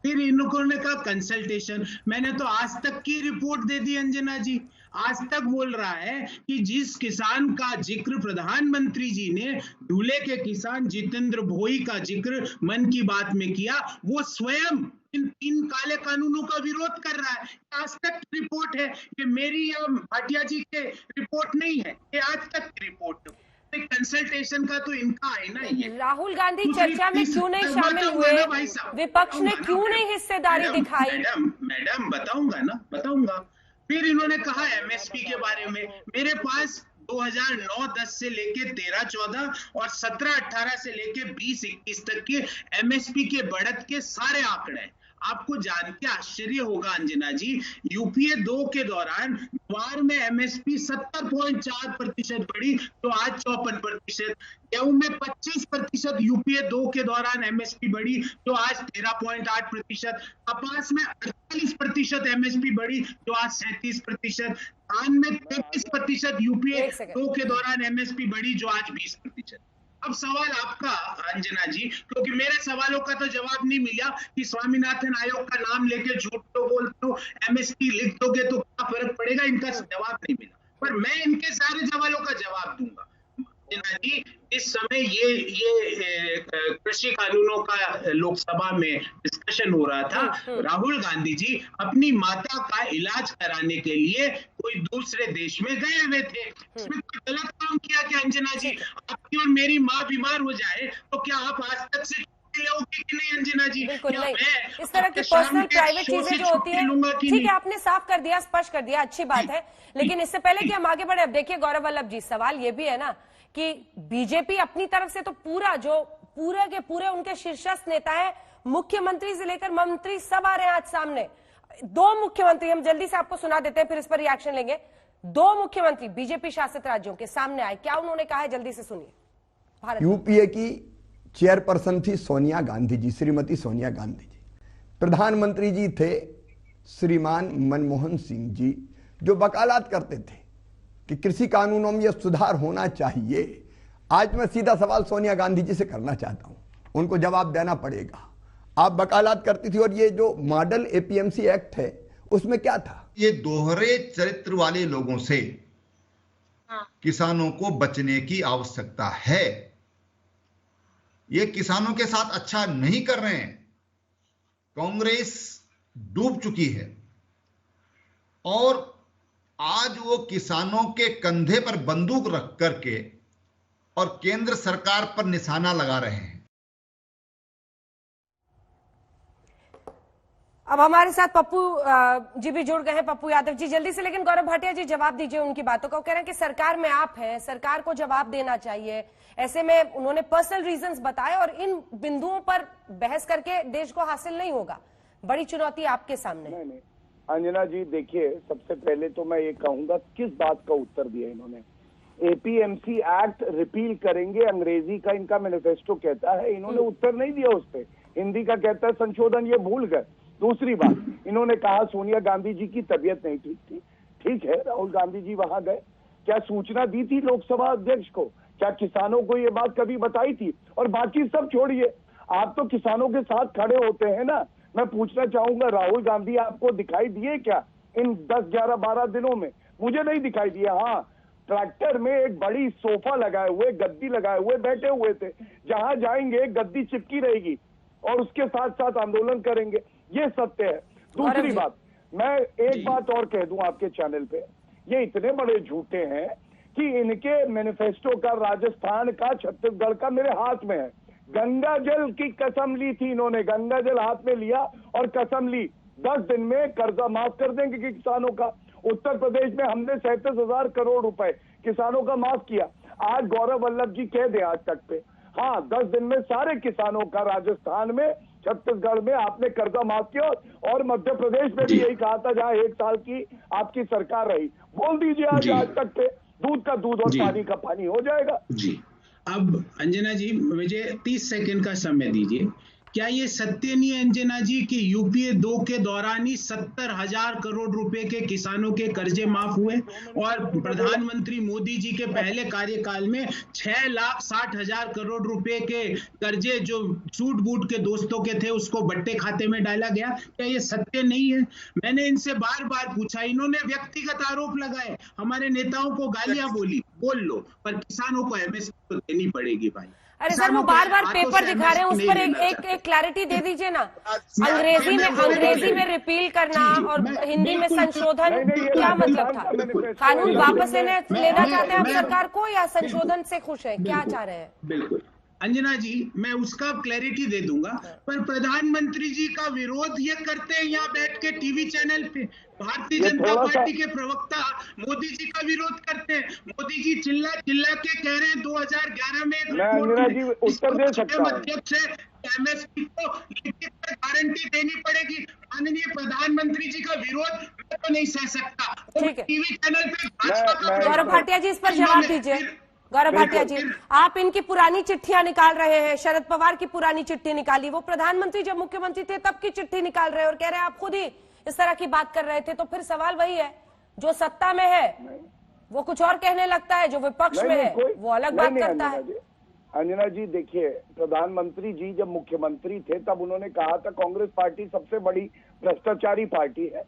फिर इन्होंने कहा कंसल्टेशन, मैंने तो आज तक की रिपोर्ट दे दी अंजना जी। आज तक बोल रहा है कि जिस किसान का जिक्र प्रधानमंत्री जी ने, धुले के किसान जितेंद्र भोई का जिक्र मन की बात में किया, वो स्वयं इन 3 काले कानूनों का विरोध कर रहा है। आज तक की रिपोर्ट है, ये मेरी या भाटिया जी के रिपोर्ट नहीं है, ये आज तक की रिपोर्ट। कंसल्टेशन का तो इनका है ना। ये राहुल गांधी चर्चा में क्यों नहीं शामिल हुए, विपक्ष ने क्यों नहीं हिस्सेदारी दिखाई? मैडम बताऊंगा। फिर इन्होंने कहा एमएसपी के बारे में, मेरे पास 2009-10 से लेके 13-14 और 17-18 से लेके 20-21 तक के एमएसपी के बढ़त के सारे आंकड़े हैं। आपको जान के आश्चर्य होगा अंजना जी, यूपीए 2 के दौरान ज्वार में एमएसपी 70.4% बढ़ी तो आज 54%, गेहूं में 25% यूपीए 2 के दौरान एमएसपी बढ़ी तो आज 13.8%, कपास में 48% एमएसपी बढ़ी तो आज 37%, धान में 33% यूपीए 2 के दौरान एमएसपी बढ़ी जो आज 20%। अब सवाल आपका अंजना जी, क्योंकि मेरे सवालों का तो जवाब नहीं मिला कि स्वामीनाथन आयोग का नाम लेके झूठ तो बोलते हो, एमएसपी लिख दोगे तो क्या फर्क पड़ेगा, इनका जवाब नहीं मिला। पर मैं इनके सारे सवालों का जवाब दूंगा अंजना जी। इस समय ये कृषि कानूनों का लोकसभा में डिस्कशन हो रहा था, राहुल गांधी जी अपनी माता का इलाज कराने के लिए कोई दूसरे देश में गए हुए थे। इसमें कोई गलत काम किया क्या अंजना जी? आपकी और मेरी माँ बीमार हो जाए तो क्या आप आज तक से लोगे कि नहीं अंजना जी? बिल्कुल नहीं। इस तरह की पर्सनल प्राइवेट चीजें जो होती है, ठीक है आपने साफ कर दिया, स्पष्ट कर दिया, अच्छी बात है। लेकिन इससे पहले कि हम आगे बढ़े, अब देखिए गौरव वल्लभ जी, सवाल ये भी है ना कि बीजेपी अपनी तरफ से तो पूरे के पूरे उनके शीर्षस्थ नेता है, मुख्यमंत्री से लेकर मंत्री सब आ रहे हैं आज सामने। 2 मुख्यमंत्री, हम जल्दी से आपको सुना देते हैं फिर इस पर रिएक्शन लेंगे। 2 मुख्यमंत्री बीजेपी शासित राज्यों के सामने आए, क्या उन्होंने कहा है जल्दी से सुनिए। भारत। यूपीए की चेयरपर्सन थी सोनिया गांधी जी, श्रीमती सोनिया गांधी जी। प्रधानमंत्री जी थे श्रीमान मनमोहन सिंह जी, जो वकालत करते थे कि कृषि कानूनों में यह सुधार होना चाहिए। आज मैं सीधा सवाल सोनिया गांधी जी से करना चाहता हूं, उनको जवाब देना पड़ेगा। आप वकालत करती थी और ये जो मॉडल एपीएमसी एक्ट है उसमें क्या था? ये दोहरे चरित्र वाले लोगों से किसानों को बचने की आवश्यकता है। ये किसानों के साथ अच्छा नहीं कर रहे हैं। कांग्रेस डूब चुकी है और आज वो किसानों के कंधे पर बंदूक रख करके और केंद्र सरकार पर निशाना लगा रहे हैं। अब हमारे साथ पप्पू जी भी जुड़ गए हैं। पप्पू यादव जी जल्दी से, लेकिन गौरव भाटिया जी जवाब दीजिए उनकी बातों का। वो कह रहे हैं कि सरकार में आप हैं, सरकार को जवाब देना चाहिए। ऐसे में उन्होंने पर्सनल रीजंस बताए और इन बिंदुओं पर बहस करके देश को हासिल नहीं होगा। बड़ी चुनौती आपके सामने। नहीं अंजना जी, देखिए सबसे पहले तो मैं ये कहूंगा किस बात का उत्तर दिया इन्होंने। एपीएमसी एक्ट रिपील करेंगे, अंग्रेजी का इनका मैनिफेस्टो कहता है, इन्होंने उत्तर नहीं दिया उस पर। हिंदी का कहता है संशोधन, ये भूल गए। दूसरी बात, इन्होंने कहा सोनिया गांधी जी की तबीयत नहीं ठीक थी। ठीक है, राहुल गांधी जी वहां गए, क्या सूचना दी थी लोकसभा अध्यक्ष को? क्या किसानों को ये बात कभी बताई थी? और बाकी सब छोड़िए, आप तो किसानों के साथ खड़े होते हैं ना। मैं पूछना चाहूंगा, राहुल गांधी आपको दिखाई दिए क्या इन 10, 11, 12 दिनों में? मुझे नहीं दिखाई दिया। हाँ, ट्रैक्टर में एक बड़ी सोफा लगाए हुए, गद्दी लगाए हुए बैठे हुए थे। जहां जाएंगे गद्दी चिपकी रहेगी और उसके साथ साथ आंदोलन करेंगे, ये सत्य है। दूसरी बात, मैं एक बात और कह दूं आपके चैनल पे, ये इतने बड़े झूठे हैं कि इनके मैनिफेस्टो का राजस्थान का, छत्तीसगढ़ का मेरे हाथ में है। गंगा जल की कसम ली थी इन्होंने, गंगा जल हाथ में लिया और कसम ली 10 दिन में कर्जा माफ कर देंगे किसानों का। उत्तर प्रदेश में हमने 37,000 करोड़ रुपए किसानों का माफ किया। आज गौरव वल्लभ जी कह दे आज तक पे, हाँ 10 दिन में सारे किसानों का राजस्थान में, छत्तीसगढ़ में आपने कर्जा माफ किया और मध्य प्रदेश में भी यही कहा था जहां 1 साल की आपकी सरकार रही। बोल दीजिए आज तक पे, दूध का दूध और पानी का पानी हो जाएगा। जी, अब अंजना जी मुझे 30 सेकंड का समय दीजिए। क्या ये सत्य नहीं है अंजना जी कि यूपीए 2 के दौरान ही 70,000 करोड़ रुपए के किसानों के कर्जे माफ हुए और प्रधानमंत्री मोदी जी के पहले कार्यकाल में 6,60,000 करोड़ रुपए के कर्जे जो सूट बूट के दोस्तों के थे उसको बट्टे खाते में डाला गया? क्या ये सत्य नहीं है? मैंने इनसे बार बार पूछा, इन्होंने व्यक्तिगत आरोप लगाए, हमारे नेताओं को गालियां बोली, बोल लो, पर किसानों को एमएसपी तो देनी पड़ेगी भाई। अरे सर, वो बार बार पेपर दिखा रहे हैं, उस पर एक क्लैरिटी दे दीजिए ना। अंग्रेजी में रिपील करना और हिंदी में संशोधन, क्या मतलब था? कानून वापस लेना चाहते हैं आप सरकार को या संशोधन से खुश है? क्या चाह रहे हैं? बिल्कुल अंजना जी, मैं उसका क्लैरिटी दे दूंगा, पर प्रधानमंत्री जी का विरोध ये करते हैं यहाँ बैठ के टीवी चैनल पे। भारतीय जनता पार्टी के प्रवक्ता मोदी जी का विरोध करते हैं। मोदी जी चिल्ला चिल्ला के कह रहे हैं 2011 में एक रिपोर्ट अध्यक्ष है, एमएसपी को लिखित में गारंटी देनी पड़ेगी। माननीय प्रधानमंत्री जी का विरोध मैं तो नहीं सह सकता। टीवी चैनल पे गौरव भाटिया जी इस पर जवाब दीजिए। गौरव भाटिया जी, आप इनकी पुरानी चिट्ठियां निकाल रहे हैं, शरद पवार की पुरानी चिट्ठी निकाली, वो प्रधानमंत्री जब मुख्यमंत्री थे तब की चिट्ठी निकाल रहे हैं और कह रहे हैं आप खुद ही इस तरह की बात कर रहे थे। तो फिर सवाल वही है, जो सत्ता में है वो कुछ और कहने लगता है, जो विपक्ष में है वो अलग बात करता है। अंजना जी देखिए, प्रधानमंत्री जी जब मुख्यमंत्री थे तब उन्होंने कहा था कांग्रेस पार्टी सबसे बड़ी भ्रष्टाचारी पार्टी है,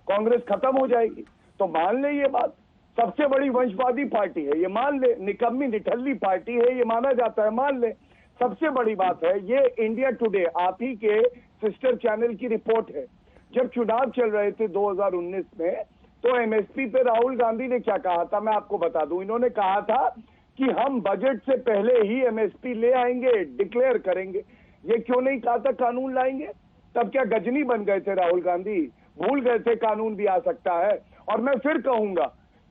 कांग्रेस खत्म हो जाएगी। तो मान ले ये बात, सबसे बड़ी वंशवादी पार्टी है ये मान ले, निकम्मी निठल्ली पार्टी है ये माना जाता है, मान ले। सबसे बड़ी बात है ये इंडिया टुडे, आप ही के सिस्टर चैनल की रिपोर्ट है। जब चुनाव चल रहे थे 2019 में, तो एमएसपी पे राहुल गांधी ने क्या कहा था मैं आपको बता दूं। इन्होंने कहा था कि हम बजट से पहले ही एमएसपी ले आएंगे, डिक्लेयर करेंगे। ये क्यों नहीं कहा था कानून लाएंगे? तब क्या गजनी बन गए थे राहुल गांधी? भूल गए थे कानून भी आ सकता है। और मैं फिर कहूंगा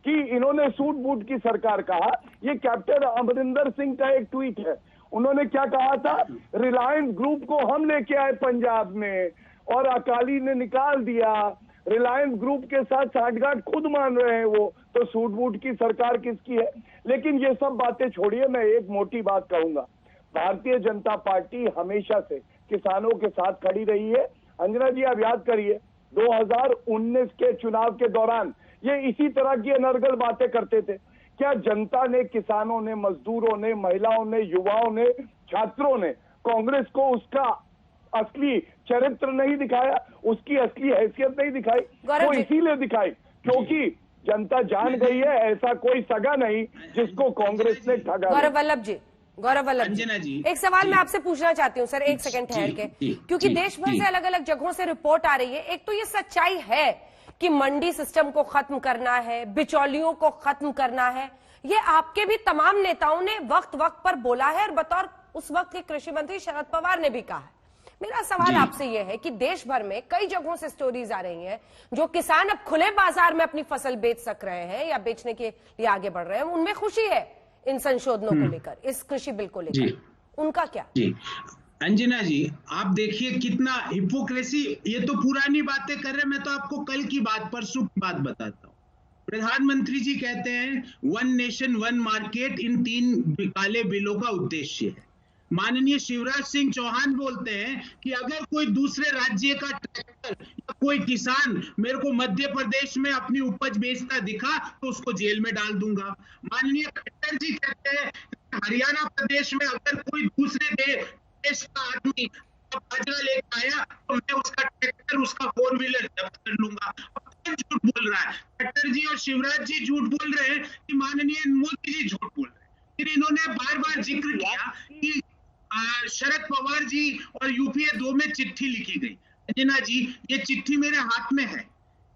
कि इन्होंने सूट बूट की सरकार कहा, ये कैप्टन अमरिंदर सिंह का एक ट्वीट है। उन्होंने क्या कहा था, रिलायंस ग्रुप को हम लेके आए पंजाब में और अकाली ने निकाल दिया। रिलायंस ग्रुप के साथ साठगांठ खुद मान रहे हैं वो। तो सूट बूट की सरकार किसकी है। लेकिन ये सब बातें छोड़िए, मैं एक मोटी बात कहूंगा, भारतीय जनता पार्टी हमेशा से किसानों के साथ खड़ी रही है। अंजना जी, आप याद करिए 2019 के चुनाव के दौरान ये इसी तरह की अनर्गल बातें करते थे। क्या जनता ने, किसानों ने, मजदूरों ने, महिलाओं ने, युवाओं ने, छात्रों ने कांग्रेस को उसका असली चरित्र नहीं दिखाया, उसकी असली हैसियत नहीं दिखाई? वो इसीलिए दिखाई क्योंकि जनता जान गई है ऐसा कोई सगा नहीं जिसको कांग्रेस ने ठगा। गौरव वल्लभ जी, एक सवाल मैं आपसे पूछना चाहती हूँ सर, एक सेकंड ठहर के, क्योंकि देश भर से अलग अलग जगहों से रिपोर्ट आ रही है। एक तो ये सच्चाई है कि मंडी सिस्टम को खत्म करना है, बिचौलियों को खत्म करना है, ये आपके भी तमाम नेताओं ने वक्त वक्त पर बोला है और बतौर उस वक्त के कृषि मंत्री शरद पवार ने भी कहा है। मेरा सवाल आपसे यह है कि देश भर में कई जगहों से स्टोरीज आ रही हैं जो किसान अब खुले बाजार में अपनी फसल बेच सक रहे हैं या बेचने के लिए आगे बढ़ रहे हैं, उनमें खुशी है इन संशोधनों को लेकर, इस कृषि बिल को लेकर, उनका क्या? जी अंजना जी, आप देखिए कितना हिपोक्रेसी, ये तो पुरानी बातें कर रहे हैं। मैं तो आपको कल की बात, परसों की बात बताता हूँ। प्रधानमंत्री जी कहते हैं 1 नेशन 1 मार्केट इन 3 काले बिलों का उद्देश्य है। माननीय शिवराज सिंह चौहान बोलते हैं कि अगर कोई दूसरे राज्य का ट्रैक्टर या कोई किसान मेरे को मध्य प्रदेश में अपनी उपज बेचता दिखा तो उसको जेल में डाल दूंगा। माननीय खट्टर जी कहते हैं हरियाणा प्रदेश में अगर कोई दूसरे देश का आदमी बाजरा लेकर आया तो मैं उसका ट्रैक्टर, उसका 4 व्हीलर जब्त कर लूंगा। कौन झूठ बोल रहा है? खट्टर जी और शिवराज जी झूठ बोल रहे हैं कि माननीय मोदी जी झूठ बोल रहे हैं। फिर इन्होंने बार बार जिक्र किया कि शरद पवार जी और यूपीए 2 में चिट्ठी लिखी गई। अंजना जी, ये चिट्ठी मेरे हाथ में है।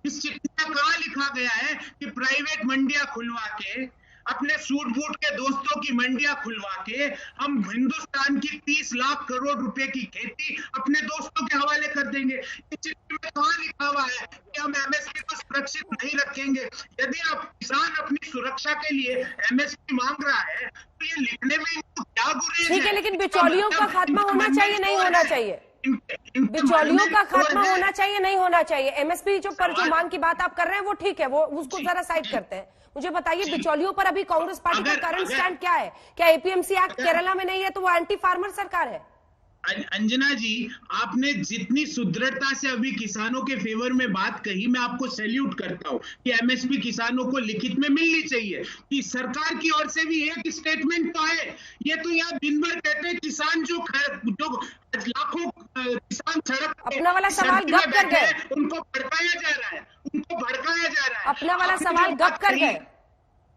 इस चिट्ठी में कहां लिखा गया है कि प्राइवेट मंडियां खुलवा के, अपने सूट बूट के दोस्तों की मंडियां खुलवा के हम हिंदुस्तान की 30 लाख करोड़ रुपए की खेती अपने दोस्तों के हवाले कर देंगे। इस चिट्ठी में कहां लिखा हुआ है कि हम एमएसपी को सुरक्षित नहीं रखेंगे? यदि आप किसान अपनी सुरक्षा के लिए एमएसपी मांग रहा है तो ये लिखने में इनको क्या गुरेज है? ठीक है, लेकिन बिचौलियों का खात्मा होना चाहिए, नहीं होना चाहिए? बिचौलियों का खात्मा होना चाहिए, नहीं होना चाहिए? एमएसपी जो मांग की बात आप कर रहे हैं वो ठीक है, वो उसको जरा साइड करते हैं। मुझे बताइए बिचौलियों पर अभी कांग्रेस पार्टी का करंट स्टैंड क्या है? क्या एपीएमसी एक्ट केरला में नहीं है तो वो एंटी फार्मर सरकार है? अंजना जी, आपने जितनी सुदृढ़ता से अभी किसानों के फेवर में बात कही, मैं आपको सैल्यूट करता हूं कि एमएसपी किसानों को लिखित में मिलनी चाहिए। कि सरकार की ओर से भी एक स्टेटमेंट तो है। ये तो यहाँ दिन भर कहते हैं किसान जो लाखों किसान सड़क अपना वाला सवाल गप कर गए, उनको भड़काया जा रहा है, अपना वाला सवाल गप कर गए।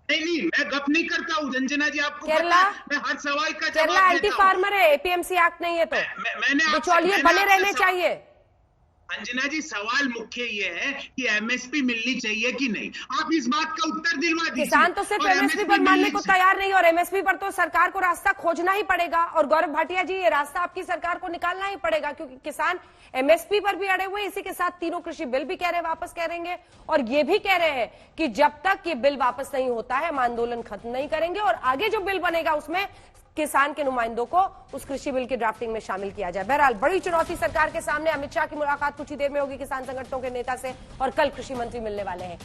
नहीं, मैं गप नहीं करता हूँ अंजना जी, आपको केरला, मैं हर सवाल का जवाब केरला एंटी फार्मर है, एपीएमसी एक्ट नहीं है तो बिचौलिए बने रहने चाहिए। अंजना जी, सवाल मुख्य ये है कि एमएसपी मिलनी चाहिए कि नहीं। आप इस बात का उत्तर दिलवा दीजिए। किसान तो सिर्फ एमएसपी पर मानने को तैयार नहीं, और एमएसपी पर तो सरकार को रास्ता खोजना ही पड़ेगा। और गौरव भाटिया जी, ये रास्ता आपकी सरकार को निकालना ही पड़ेगा, क्योंकि किसान एमएसपी पर भी अड़े हुए। इसी के साथ तीनों कृषि बिल भी कह रहे हैं वापस करेंगे, और ये भी कह रहे हैं कि जब तक ये बिल वापस नहीं होता है हम आंदोलन खत्म नहीं करेंगे, और आगे जो बिल बनेगा उसमें किसान के नुमाइंदों को उस कृषि बिल की ड्राफ्टिंग में शामिल किया जाए। बहरहाल बड़ी चुनौती सरकार के सामने। अमित शाह की मुलाकात कुछ ही देर में होगी किसान संगठनों के नेता से, और कल कृषि मंत्री मिलने वाले हैं।